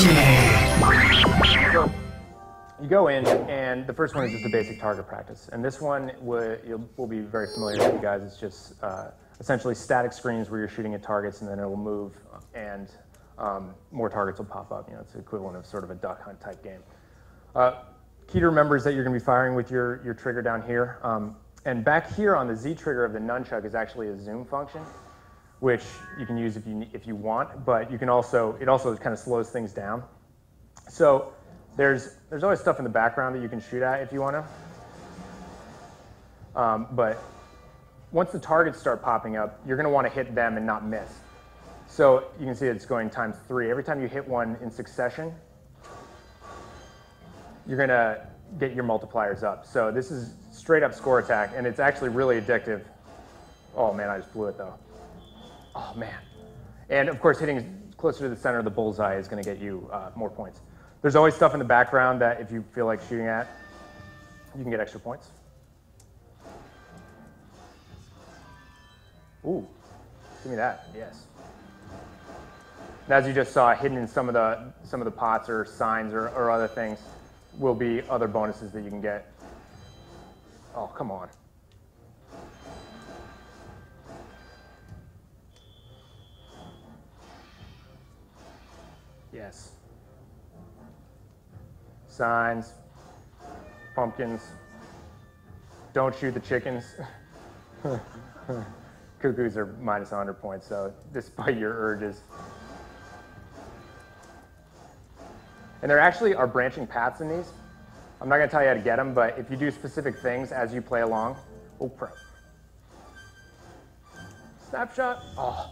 So you go in, and the first one is just a basic target practice. And this one will be very familiar with you guys. It's just essentially static screens where you're shooting at targets, and then it will move, and more targets will pop up. You know, it's the equivalent of sort of a duck hunt type game. Key to remember is that you're going to be firing with your trigger down here. And back here on the Z trigger of the nunchuck is actually a zoom function, which you can use if you want, but you can also, it also kind of slows things down. So there's always stuff in the background that you can shoot at if you want to. But once the targets start popping up, you're going to want to hit them and not miss. So you can see it's going ×3. Every time you hit one in succession, you're going to get your multipliers up. So this is straight up score attack, and it's actually really addictive. Oh man, I just blew it though. Oh man. And of course, hitting closer to the center of the bullseye is going to get you more points. There's always stuff in the background that if you feel like shooting at, you can get extra points. Ooh, give me that, yes. And as you just saw, hidden in some of the pots or signs or other things will be other bonuses that you can get. Oh, come on. Yes. Signs, pumpkins. Don't shoot the chickens. Cuckoos are minus 100 points, so despite your urges. And there actually are branching paths in these. I'm not going to tell you how to get them, but if you do specific things as you play along, oh crap. Snapshot. Oh.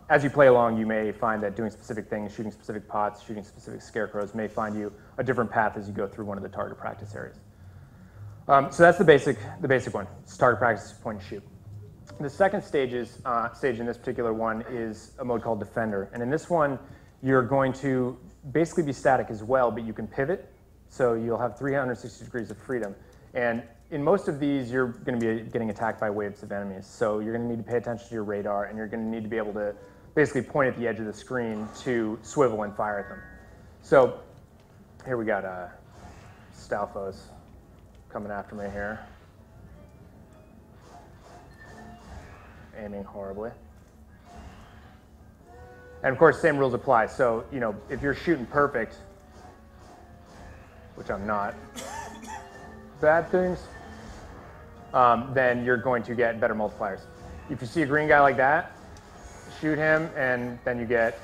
As you play along, you may find that doing specific things, shooting specific pots, shooting specific scarecrows, may find you a different path as you go through one of the target practice areas. So that's the basic one. It's target practice, point and shoot. The second stage in this particular one is a mode called Defender. And in this one, you're going to basically be static as well, but you can pivot. So you'll have 360 degrees of freedom. And in most of these, you're going to be getting attacked by waves of enemies. So you're going to need to pay attention to your radar, and you're going to need to be able to basically point at the edge of the screen to swivel and fire at them. So here we got Stalfos coming after me here. Aiming horribly. And of course, same rules apply. So, you know, if you're shooting perfect, which I'm not, bad things, then you're going to get better multipliers. If you see a green guy like that, shoot him, and then you get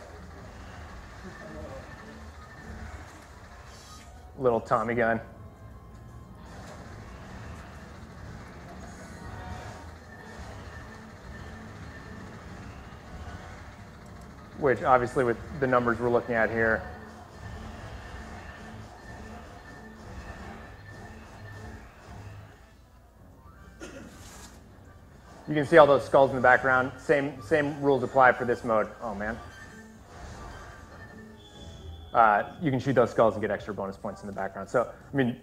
little Tommy gun. Which obviously with the numbers we're looking at here, you can see all those skulls in the background. Same rules apply for this mode. Oh man. You can shoot those skulls and get extra bonus points in the background. So, I mean,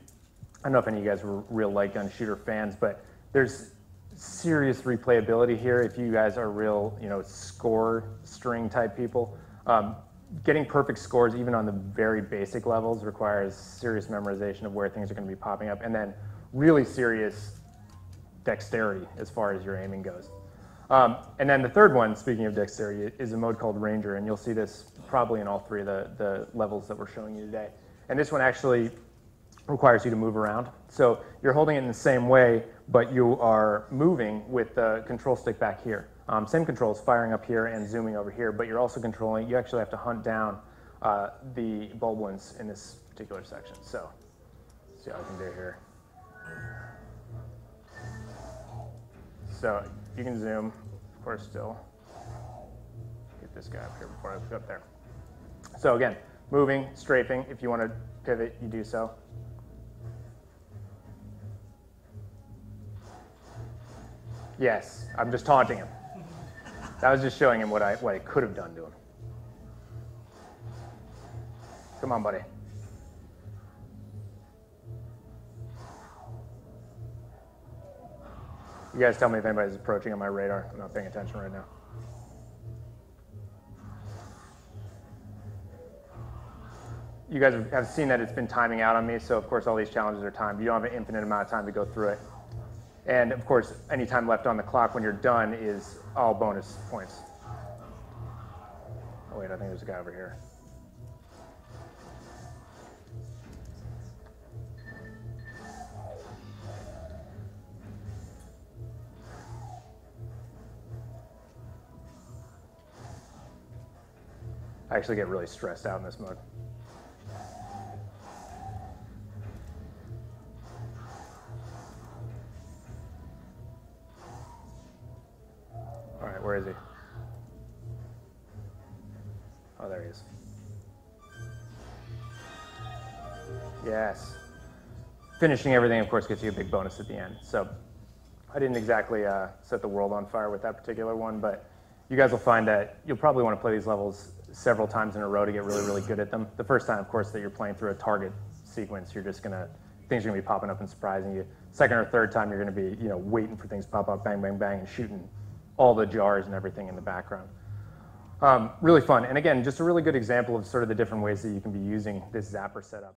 I don't know if any of you guys were real light gun shooter fans, but there's serious replayability here if you guys are real, you know, score string type people. Getting perfect scores, even on the very basic levels, requires serious memorization of where things are going to be popping up, and then really serious dexterity as far as your aiming goes. And then the third one, speaking of dexterity, is a mode called Ranger, and you'll see this probably in all three of the levels that we're showing you today. And this one actually requires you to move around. So you're holding it in the same way, but you are moving with the control stick back here. Same controls, firing up here and zooming over here, but you're also controlling, you actually have to hunt down the bulblins in this particular section. So, let's see how I can do here. So you can zoom, of course, still. Get this guy up here before I go up there. So again, moving, strafing. If you want to pivot, you do so. Yes, I'm just taunting him. That was just showing him what I could have done to him. Come on, buddy. You guys tell me if anybody's approaching on my radar. I'm not paying attention right now. you guys have seen that it's been timing out on me, so of course all these challenges are timed. You don't have an infinite amount of time to go through it. And of course, any time left on the clock when you're done is all bonus points. Oh wait, I think there's a guy over here. I actually get really stressed out in this mode. All right, where is he? Oh, there he is. Yes. Finishing everything, of course, gets you a big bonus at the end. So I didn't exactly set the world on fire with that particular one, but you guys will find that you'll probably want to play these levels several times in a row to get really, really good at them. The first time, of course, that you're playing through a target sequence, you're just gonna, things are gonna be popping up and surprising you. Second or third time, you're gonna be, waiting for things to pop up, bang, bang, bang, and shooting all the jars and everything in the background. Really fun. And again, just a really good example of sort of the different ways that you can be using this zapper setup.